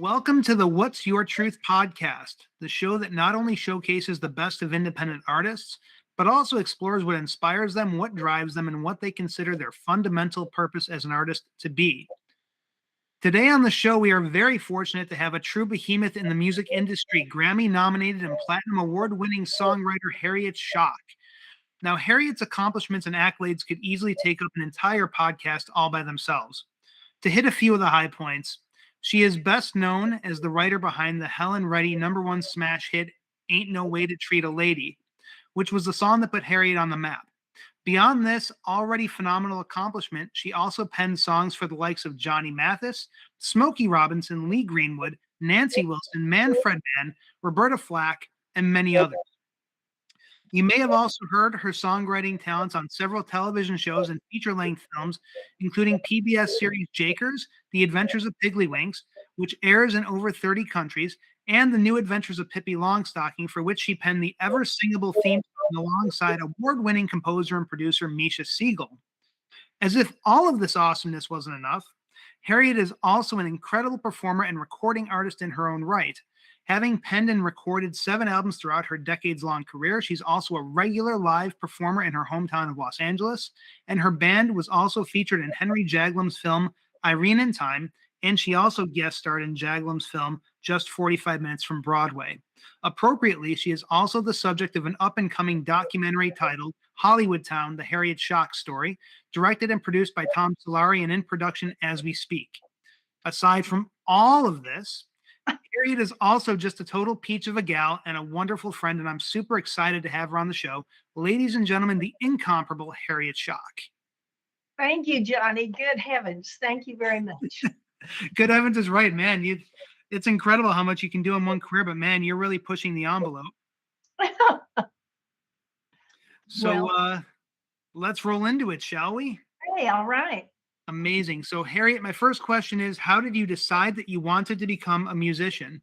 Welcome to the What's Your Truth podcast, the show that not only showcases the best of independent artists, but also explores what inspires them, what drives them, and what they consider their fundamental purpose as an artist to be. Today on the show, we are very fortunate to have a true behemoth in the music industry, Grammy-nominated and Platinum Award-winning songwriter Harriet Schock. Now, Harriet's accomplishments and accolades could easily take up an entire podcast all by themselves. To hit a few of the high points, she is best known as the writer behind the Helen Reddy #1 smash hit Ain't No Way to Treat a Lady, which was the song that put Harriet on the map. Beyond this already phenomenal accomplishment, she also penned songs for the likes of Johnny Mathis, Smokey Robinson, Lee Greenwood, Nancy Wilson, Manfred Mann, Roberta Flack, and many others. You may have also heard her songwriting talents on several television shows and feature-length films, including PBS series Jakers, The Adventures of Piggly-Winks, which airs in over 30 countries, and The New Adventures of Pippi Longstocking, for which she penned the ever-singable theme song alongside award-winning composer and producer Misha Siegel. As if all of this awesomeness wasn't enough, Harriet is also an incredible performer and recording artist in her own right. Having penned and recorded 7 albums throughout her decades-long career, she's also a regular live performer in her hometown of Los Angeles, and her band was also featured in Henry Jaglam's film Irene in Time, and she also guest starred in Jaglam's film Just 45 Minutes from Broadway. Appropriately, she is also the subject of an up-and-coming documentary titled Hollywood Town, The Harriet Schock Story, directed and produced by Tom Solari and in production as we speak. Aside from all of this, Harriet is also just a total peach of a gal and a wonderful friend, and I'm super excited to have her on the show. Ladies and gentlemen, the incomparable Harriet Schock. Thank you, Johnny. Good heavens. Thank you very much. Good heavens is right, man. It's incredible how much you can do in one career, but man, you're really pushing the envelope. So let's roll into it, shall we? Hey, all right. Amazing. So, Harriet, my first question is, how did you decide that you wanted to become a musician?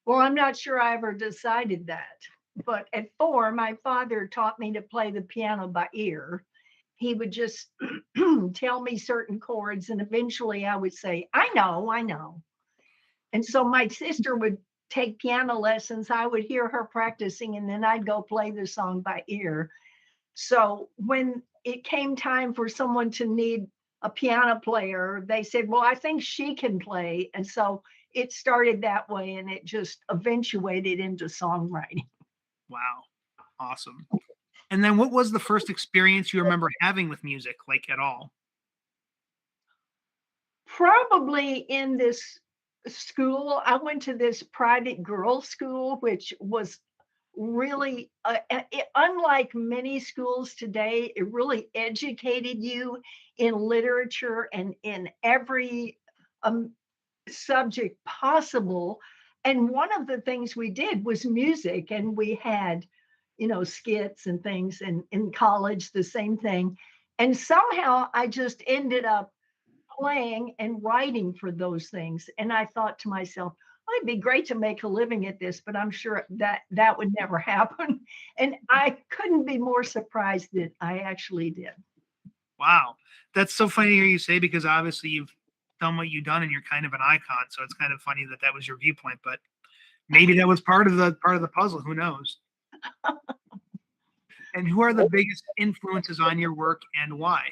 Well, I'm not sure I ever decided that. But at 4, my father taught me to play the piano by ear. He would just tell me certain chords, and eventually I would say, I know. And so my sister would take piano lessons. I would hear her practicing, and then I'd go play the song by ear. So when it came time for someone to need a piano player, they said, well, I think she can play. And so it started that way, and it just eventuated into songwriting. Wow. Awesome. And then what was the first experience you remember having with music, like at all? Probably in this school. I went to this private girls' school, which was really, unlike many schools today, it really educated you in literature and in every subject possible. And one of the things we did was music, and we had, skits and things. And in college, the same thing. And somehow I just ended up playing and writing for those things. And I thought to myself, oh, it'd be great to make a living at this, but I'm sure that would never happen. And I couldn't be more surprised that I actually did. Wow. That's so funny to hear you say, because obviously you've done what you've done and you're kind of an icon. So it's kind of funny that that was your viewpoint, but maybe that was part of the puzzle. Who knows? And who are the biggest influences on your work and why?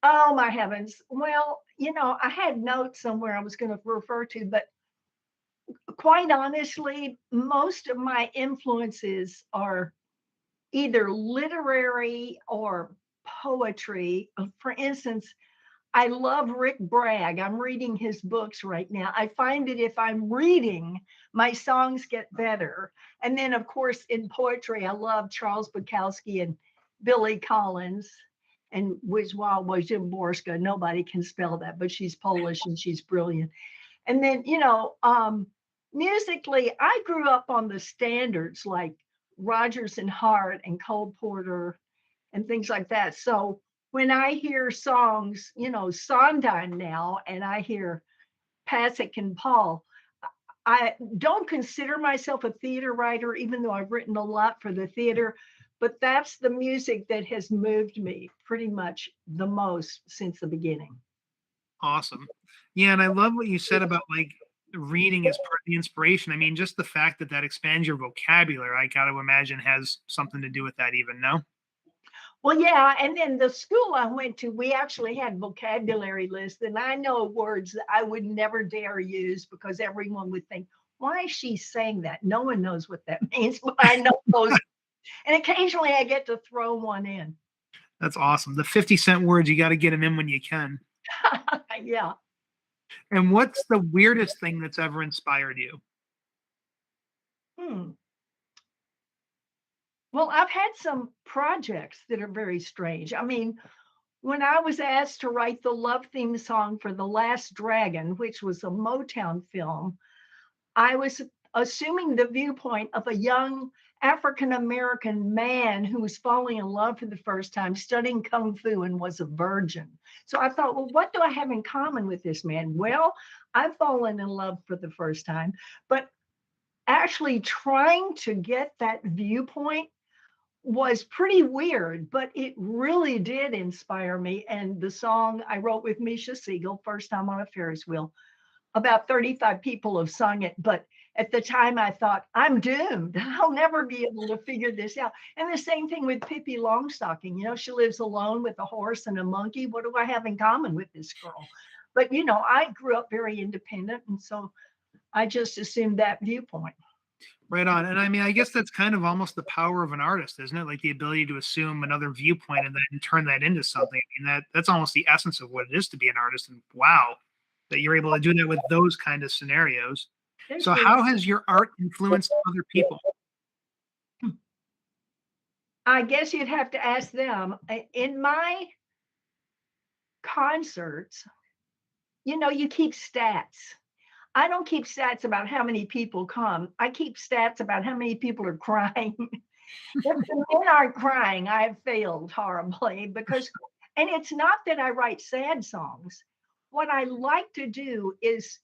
Oh, my heavens. Well, I had notes somewhere I was going to refer to, but quite honestly, most of my influences are either literary or poetry. For instance, I love Rick Bragg. I'm reading his books right now. I find that if I'm reading, my songs get better. And then, of course, in poetry, I love Charles Bukowski and Billy Collins and Wisława Szymborska. Nobody can spell that, but she's Polish and she's brilliant. And then, musically, I grew up on the standards like Rodgers and Hart and Cole Porter and things like that. So when I hear songs, Sondheim now, and I hear Pasek and Paul, I don't consider myself a theater writer, even though I've written a lot for the theater, but that's the music that has moved me pretty much the most since the beginning. Awesome. Yeah, and I love what you said about like reading as part of the inspiration. I mean, just the fact that that expands your vocabulary, I got to imagine has something to do with that, even. No. Well, yeah, and then the school I went to, we actually had vocabulary lists, and I know words that I would never dare use because everyone would think, "Why is she saying that?" No one knows what that means, but I know those. And occasionally I get to throw one in. That's awesome. The 50-cent words, you got to get them in when you can. Yeah. And what's the weirdest thing that's ever inspired you? Hmm. Well, I've had some projects that are very strange. I mean, when I was asked to write the love theme song for The Last Dragon, which was a Motown film, I was assuming the viewpoint of a young African American man who was falling in love for the first time, studying Kung Fu, and was a virgin. So I thought, well, what do I have in common with this man? Well, I've fallen in love for the first time, but actually trying to get that viewpoint was pretty weird, but it really did inspire me. And the song I wrote with Misha Siegel, First Time on a Ferris Wheel, about 35 people have sung it, but at the time I thought, I'm doomed. I'll never be able to figure this out. And the same thing with Pippi Longstocking. She lives alone with a horse and a monkey. What do I have in common with this girl? But, I grew up very independent. And so I just assumed that viewpoint. Right on. And I mean, I guess that's kind of almost the power of an artist, isn't it? Like the ability to assume another viewpoint and then turn that into something. I mean, that's almost the essence of what it is to be an artist. And wow, that you're able to do that with those kind of scenarios. There's So, really, how has your art influenced other people? I guess you'd have to ask them. In my concerts, you keep stats. I don't keep stats about how many people come. I keep stats about how many people are crying. If the men aren't crying, I've failed horribly because, and it's not that I write sad songs. What I like to do is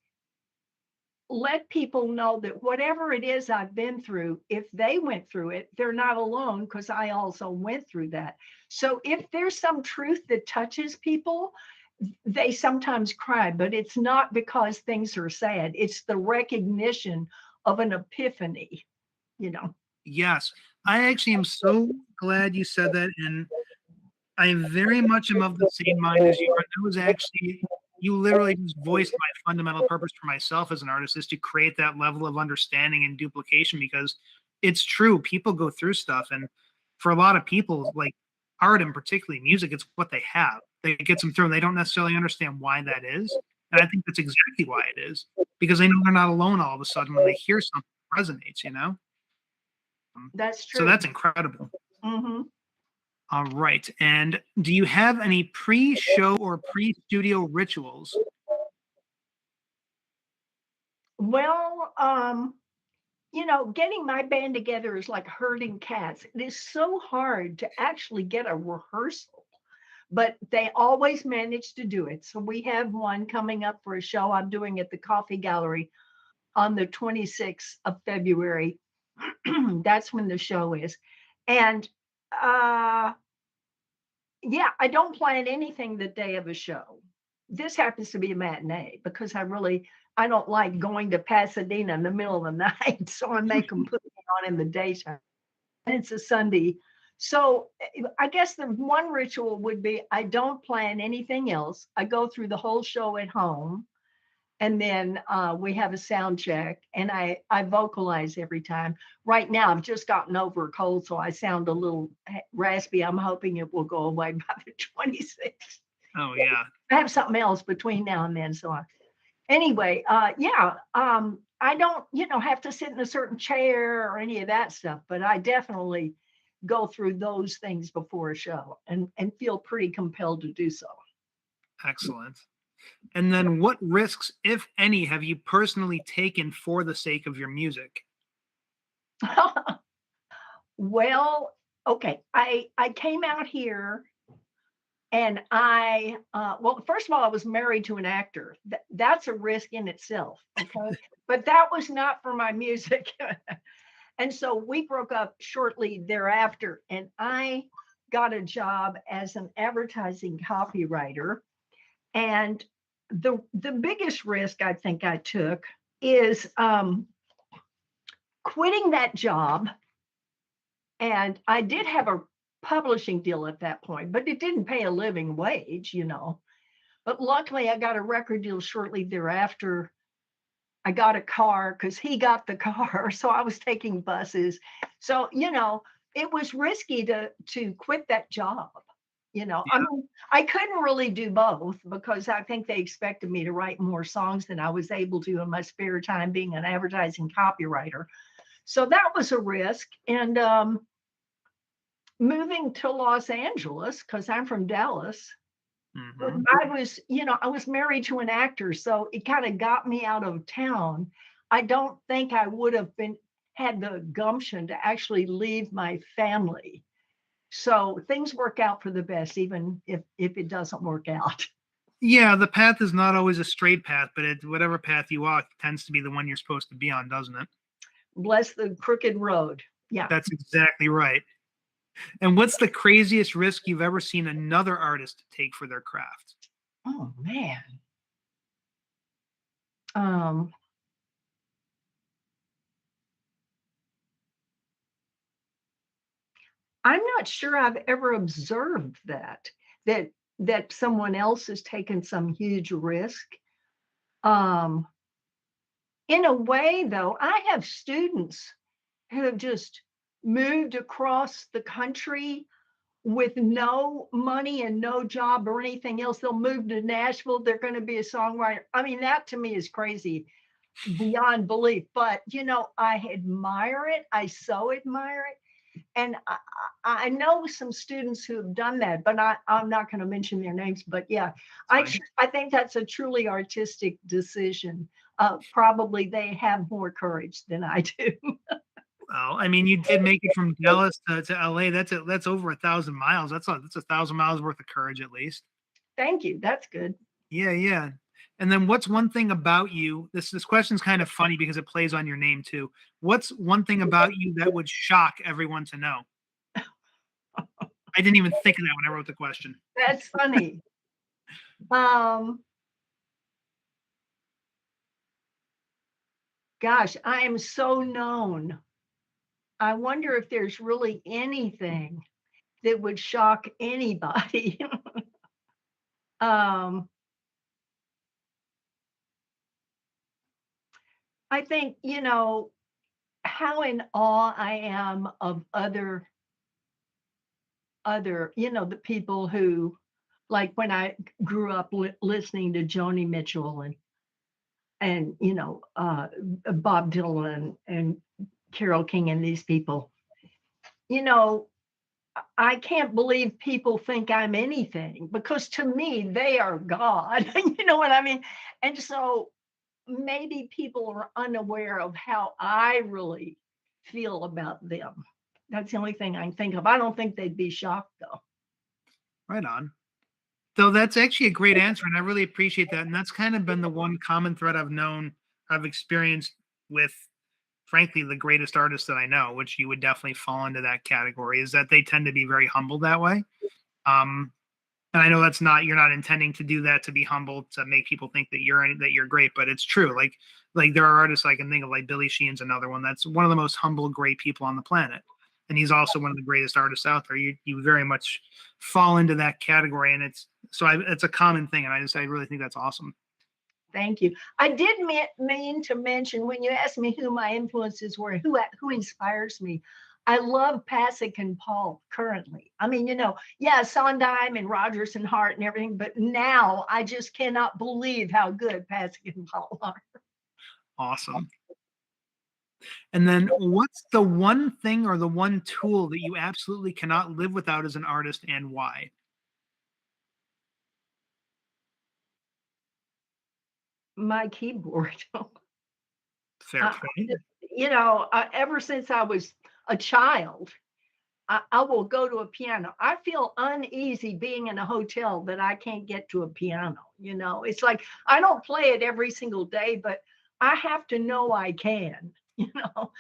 let people know that whatever it is I've been through, if they went through it, they're not alone because I also went through that. So if there's some truth that touches people, they sometimes cry, but it's not because things are sad. It's the recognition of an epiphany, you know. Yes, I actually am so glad you said that. And I very much am of the same mind as you are. That was actually, you literally just voiced my fundamental purpose for myself as an artist is to create that level of understanding and duplication because it's true. People go through stuff. And for a lot of people, like art and particularly music, it's what they have. They gets them through and they don't necessarily understand why that is. And I think that's exactly why it is because they know they're not alone all of a sudden when they hear something that resonates. That's So true. that's incredible. Hmm. All right. And do you have any pre-show or pre-studio rituals? Well, getting my band together is like herding cats. It is so hard to actually get a rehearsal, but they always manage to do it. So we have one coming up for a show I'm doing at the Coffee Gallery on the 26th of February. That's when the show is. And uh, yeah, I don't plan anything the day of a show. This happens to be a matinee because I don't like going to Pasadena in the middle of the night, so I make them put me on in the daytime. And it's a Sunday. So I guess the one ritual would be I don't plan anything else. I go through the whole show at home and then we have a sound check and I vocalize every time. Right now I've just gotten over a cold, so I sound a little raspy. I'm hoping it will go away by the 26th. Oh yeah. I have something else between now and then, so anyway, yeah, I don't have to sit in a certain chair or any of that stuff, but I definitely go through those things before a show and feel pretty compelled to do so. Excellent. And then what risks, if any, have you personally taken for the sake of your music? Well, okay. I came out here and well, first of all, I was married to an actor. That's a risk in itself. Okay. But that was not for my music. And so we broke up shortly thereafter. And I got a job as an advertising copywriter. And the biggest risk I think I took is quitting that job. And I did have a publishing deal at that point, but it didn't pay a living wage, you know. But luckily, I got a record deal shortly thereafter. I got a car because he got the car, so I was taking buses. So you know, it was risky to quit that job. You know, I Yeah. mean, I couldn't really do both because I think they expected me to write more songs than I was able to in my spare time being an advertising copywriter. So that was a risk. And moving to Los Angeles, because I'm from Dallas, Hmm. I was, you know, I was married to an actor, so it kind of got me out of town. I don't think I would have been had the gumption to actually leave my family. So things work out for the best, even if it doesn't work out. Yeah, the path is not always a straight path, but whatever path you walk tends to be the one you're supposed to be on, doesn't it? Bless the crooked road. Yeah. That's exactly right. And what's the craziest risk you've ever seen another artist take for their craft? Oh man. Um, I'm not sure I've ever observed that that someone else has taken some huge risk. Um, in a way, though, I have students who have just moved across the country with no money and no job or anything else. They'll move to Nashville. They're going to be a songwriter. I mean, that to me is crazy beyond belief. But, you know, I admire it. I so admire it. And I know some students who have done that, but I'm not going to mention their names. But yeah, Fine. I think that's a truly artistic decision. Probably they have more courage than I do. Well, I mean, you did make it from Dallas to LA. That's over 1,000 miles. That's 1,000 miles worth of courage, at least. Thank you. That's good. Yeah, yeah. And then what's one thing about you? This question's kind of funny because it plays on your name too. What's one thing about you that would shock everyone to know? I didn't even think of that when I wrote the question. That's funny. Um, Gosh, I am so known. I wonder if there's really anything that would shock anybody. um, I think, you know, how in awe I am of you know, the people who, like when I grew up listening to Joni Mitchell and you know, Bob Dylan and Carole King and these people, you know, I can't believe people think I'm anything because to me they are God. You know what I mean? And so maybe people are unaware of how I really feel about them. That's the only thing I can think of. I don't think they'd be shocked though. Right on. So that's actually a great answer, and I really appreciate that. And that's kind of been the one common thread I've experienced with, frankly, the greatest artists that I know, which you would definitely fall into that category, is that they tend to be very humble that way. Um, and I know that's not you're not intending to do that to be humble to make people think that you're great, but it's true. Like there are artists I can think of, like Billy Sheehan's another one that's one of the most humble, great people on the planet, and he's also one of the greatest artists out there. You very much fall into that category, and it's a common thing, and I really think that's awesome. Thank you. I did mean to mention when you asked me who my influences were, who inspires me. I love Pasek and Paul currently. I mean, you know, yeah, Sondheim and Rogers and Hart and everything, but now I just cannot believe how good Pasek and Paul are. Awesome. And then what's the one thing or the one tool that you absolutely cannot live without as an artist, and why? My keyboard. Fair uh, point. you know, ever since I was a child, I will go to a piano. I feel uneasy being in a hotel that I can't get to a piano. You know, it's like I don't play it every single day, but I have to know I can. you know.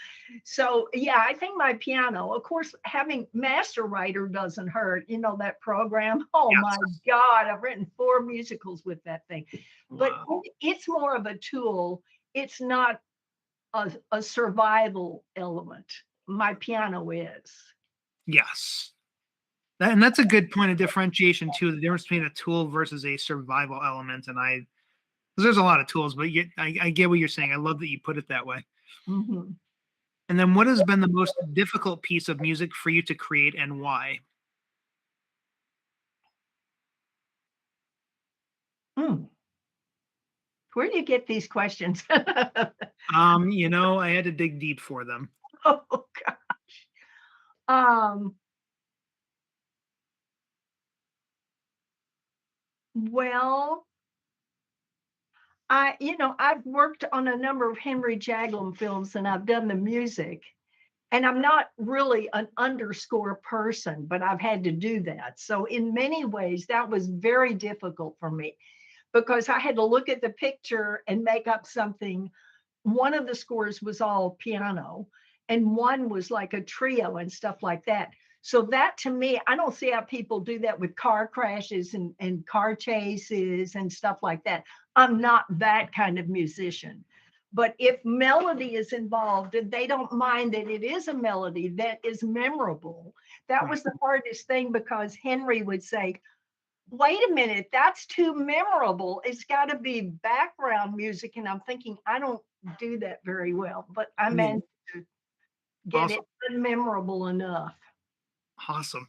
So yeah, I think my piano, of course, having Master Writer doesn't hurt, that program. Oh my Yes. God, I've written 4 musicals with that thing. But Wow. it's more of a tool. It's not a survival element. My piano is. Yes. And that's a good point of differentiation too. The difference between a tool versus a survival element. And 'cause there's a lot of tools, but I get what you're saying. I love that you put it that way. Mhm. And then what has been the most difficult piece of music for you to create and why? Mm. Where do you get these questions? I had to dig deep for them. Oh God. Um, well, I've worked on a number of Henry Jaglom films and I've done the music. And I'm not really an underscore person, but I've had to do that. So in many ways, that was very difficult for me because I had to look at the picture and make up something. One of the scores was all piano, and one was like a trio and stuff like that. So that to me, I don't see how people do that with car crashes and car chases and stuff like that. I'm not that kind of musician. But if melody is involved and they don't mind that it is a melody that is memorable, that Right. was the hardest thing because Henry would say, wait a minute, that's too memorable. It's got to be background music. And I'm thinking, I don't do that very well, but I Yeah. managed to get it Awesome. unmemorable enough. Awesome.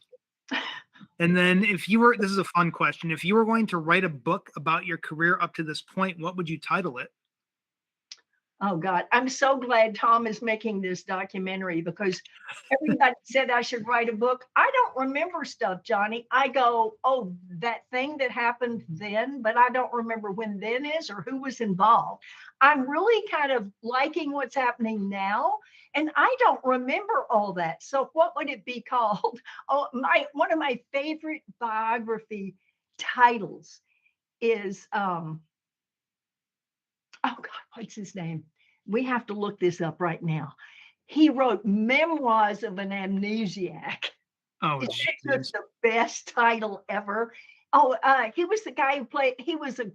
And then this is a fun question. If you were going to write a book about your career up to this point, what would you title it? Oh God, I'm so glad Tom is making this documentary because everybody said I should write a book. I don't remember stuff, Johnny. I go, oh, that thing that happened then, but I don't remember when then is or who was involved. I'm really kind of liking what's happening now, and I don't remember all that. So what would it be called? Oh, my one of my favorite biography titles is oh God, what's his name? We have to look this up right now. He wrote Memoirs of an Amnesiac. Oh, Is that just Jesus. the best title ever? Oh, he was the guy who played, he was a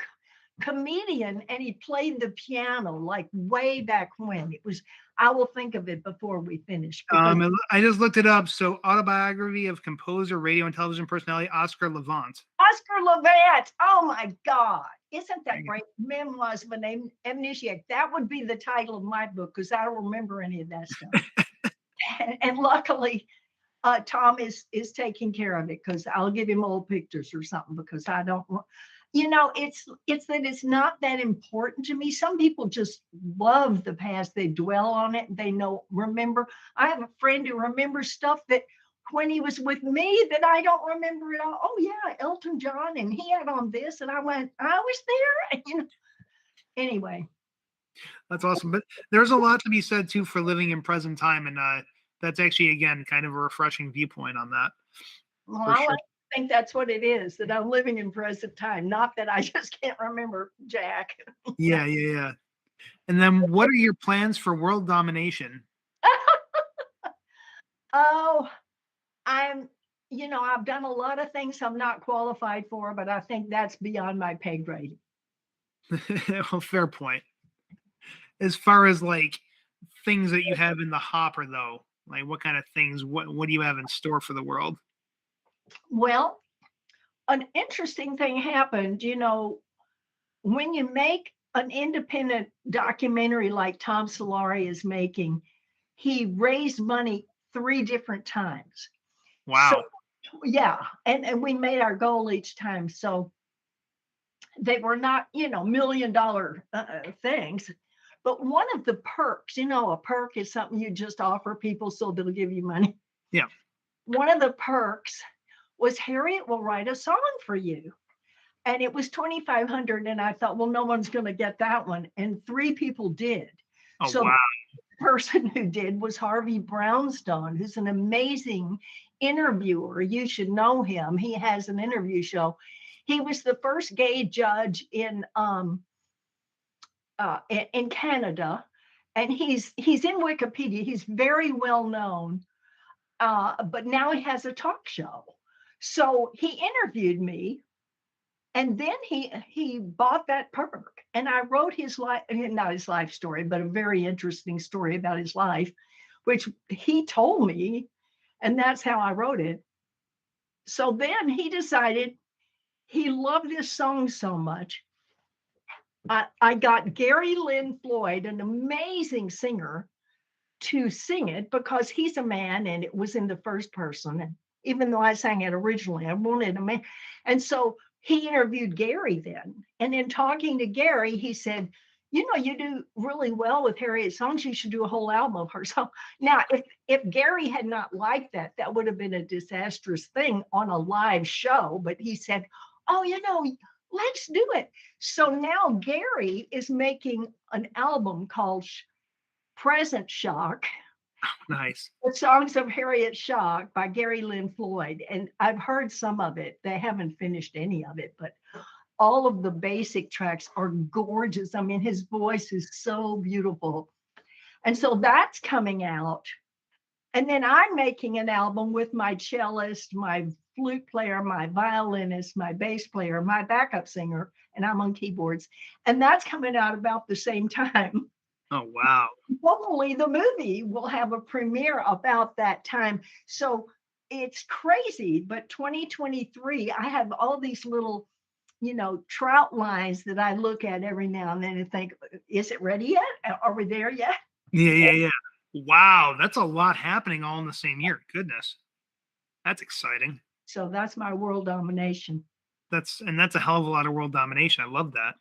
comedian and he played the piano like way back when. It was, I will think of it before we finish because I just looked it up. So, autobiography of composer, radio, and television personality Oscar Levant. Oscar Levant, oh my God, isn't There that you go. great? Memoirs of an Amnesiac. That would be the title of my book because I don't remember any of that stuff. And luckily, Tom is taking care of it because I'll give him old pictures or something because I don't want. It's that it's not that important to me. Some people just love the past. They dwell on it. They know, remember. I have a friend who remembers stuff that when he was with me that I don't remember at all. Oh yeah, Elton John, and he had on this, and I went, I was there. Anyway, That's awesome. But there's a lot to be said too for living in present time, and that's actually again kind of a refreshing viewpoint on that well, for I like sure. to think that's what it is, that I'm living in present time, not that I just can't remember Jack. Yeah, yeah, yeah. And then, what are your plans for world domination? Oh, I'm, I've done a lot of things I'm not qualified for, but I think that's beyond my pay grade. Well, fair point. As far as like things that you have in the hopper, though, like what kind of things? What do you have in store for the world? Well, an interesting thing happened, when you make an independent documentary like Tom Solari is making, he raised money 3 different times. So, Wow. yeah, and we made our goal each time. So they were not, $1 million things. But one of the perks, a perk is something you just offer people so they'll give you money. Yeah. One of the perks was Harriet will write a song for you. And it was 2,500. And I thought, well, no one's going to get that one. And 3 people did. Oh, So wow. the person who did was Harvey Brownstone, who's an amazing interviewer. You should know him. He has an interview show. He was the first gay judge in Canada, and he's in Wikipedia. He's very well known, but now he has a talk show. So he interviewed me, and then he bought that perk, and I wrote his life, not his life story, but a very interesting story about his life, which he told me, and that's how I wrote it. So then he decided he loved this song so much. I got Gary Lynn Floyd, an amazing singer, to sing it because he's a man and it was in the first person. And even though I sang it originally, I wanted a man. And so he interviewed Gary then. And in talking to Gary, he said, you know, you do really well with Harriet songs. You should do a whole album of her. So now, if Gary had not liked that, that would have been a disastrous thing on a live show. But he said, oh, you know, let's do it. So now Gary is making an album called Present Shock, Nice. the songs of Harriet Schock by Gary Lynn Floyd. And I've heard some of it. They haven't finished any of it, but all of the basic tracks are gorgeous. I mean, his voice is so beautiful. And so that's coming out. And then I'm making an album with my cellist, my flute player, my violinist, my bass player, my backup singer, and I'm on keyboards. And that's coming out about the same time. Oh, wow. Hopefully the movie will have a premiere about that time. So it's crazy, but 2023, I have all these little, you know, trout lines that I look at every now and then and think, is it ready yet? Are we there yet? Yeah. Wow, that's a lot happening all in the same year. Goodness. That's exciting. So that's my world domination. That's a hell of a lot of world domination. I love that.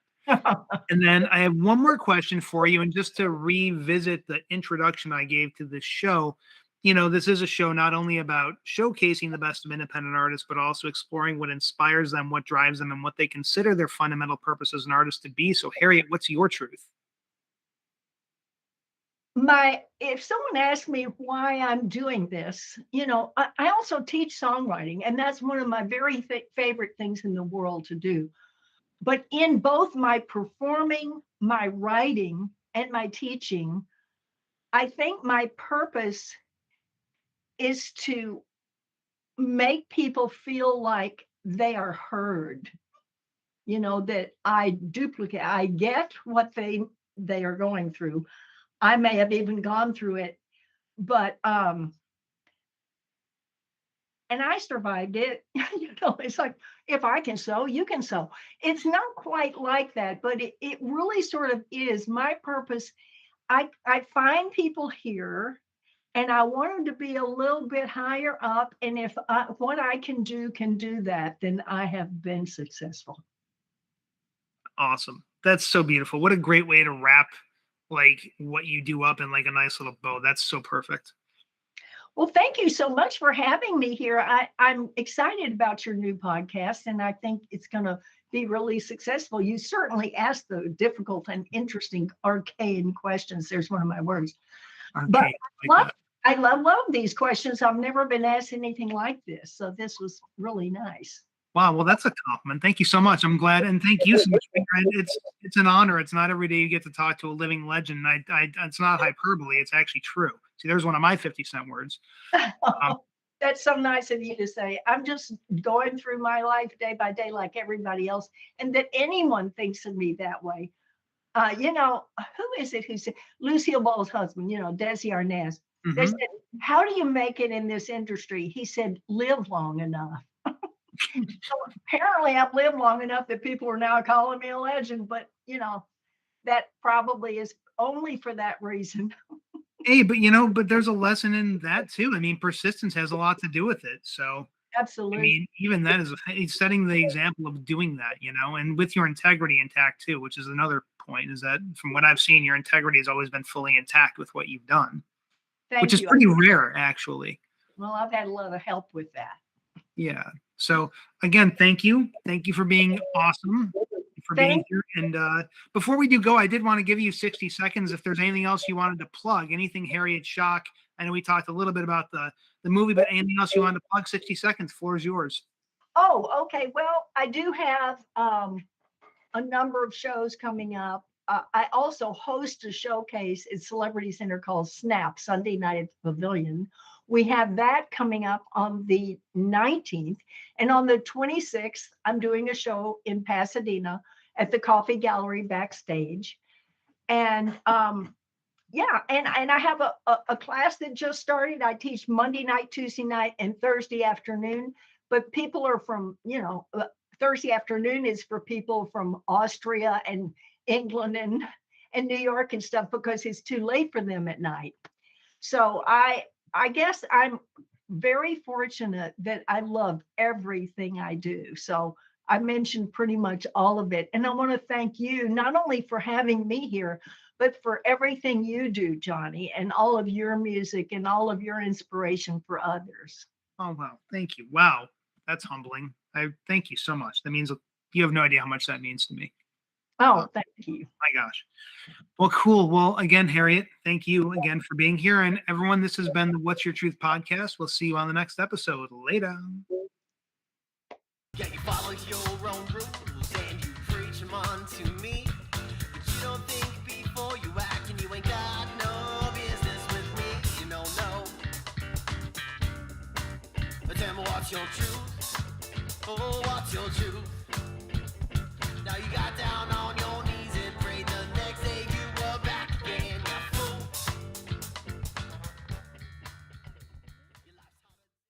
And then I have one more question for you. And just to revisit the introduction I gave to this show, you know, this is a show not only about showcasing the best of independent artists, but also exploring what inspires them, what drives them, and what they consider their fundamental purpose as an artist to be. So, Harriet, what's your truth? If someone asks me why I'm doing this, you know, I also teach songwriting, and that's one of my very favorite things in the world to do. But in both my performing, my writing, and my teaching, I think my purpose is to make people feel like they are heard, you know, that I get what they are going through. I may have even gone through it, but and I survived it. You know, it's like, if I can sew, you can sew. It's not quite like that, but it really sort of is. My purpose, I find people here and I want them to be a little bit higher up. And if what I can do that, then I have been successful. Awesome. That's so beautiful. What a great way to wrap like what you do up in like a nice little bow. That's so perfect. Well, thank you so much for having me here. I'm excited about your new podcast, and I think it's going to be really successful. You certainly asked the difficult and interesting arcane questions. There's one of my words. But Okay. Like I love these questions. I've never been asked anything like this. So this was really nice. wow, well, that's a compliment. Thank you so much. I'm glad, and thank you so much. It's an honor. It's not every day you get to talk to a living legend. It's not hyperbole. It's actually true. See, there's one of my 50-cent words. That's so nice of you to say. I'm just going through my life day by day like everybody else, and that anyone thinks of me that way. You know, who is it who said, Lucille Ball's husband, you know, Desi Arnaz. They said, how do you make it in this industry? He said, live long enough. So apparently I've lived long enough that people are now calling me a legend, but you know, that probably is only for that reason. Hey, but there's a lesson in that too. I mean, persistence has a lot to do with it. So, I Absolutely. mean, even that is it's setting the example of doing that, and with your integrity intact too, which is another point, is that from what I've seen, your integrity has always been fully intact with what you've done, which Thank is you. pretty rare, actually. Well, I've had a lot of help with that. Yeah. So again, thank you. Thank you for being awesome, for being here. And before we do go, I did want to give you 60 seconds. If there's anything else you wanted to plug, anything Harriet Schock. I know we talked a little bit about the movie, but anything else you wanted to plug? 60 seconds. Floor is yours. Oh, okay. Well, I do have a number of shows coming up. I also host a showcase at Celebrity Center called Snap Sunday night at the Pavilion. We have that coming up on the 19th. And on the 26th, I'm doing a show in Pasadena at the Coffee Gallery backstage. And yeah, and I have a class that just started. I teach Monday night, Tuesday night, and Thursday afternoon. But people are from, Thursday afternoon is for people from Austria and England and New York and stuff because it's too late for them at night. So I guess I'm very fortunate that I love everything I do. So I mentioned pretty much all of it. And I want to thank you not only for having me here, but for everything you do, Johnny, and all of your music and all of your inspiration for others. Oh, wow. Thank you. Wow. That's humbling. I thank you so much. That means you have no idea how much that means to me. Oh, thank you. My gosh. Well, cool. Well, again, Harriet, thank you again for being here. And everyone, this has been the What's Your Truth podcast. We'll see you on the next episode. Later. Yeah, you follow your own rules and you preach them on to me. But you don't think before you act, and you ain't got no business with me. You know, no. But tell me what's your truth? Oh, what's your truth?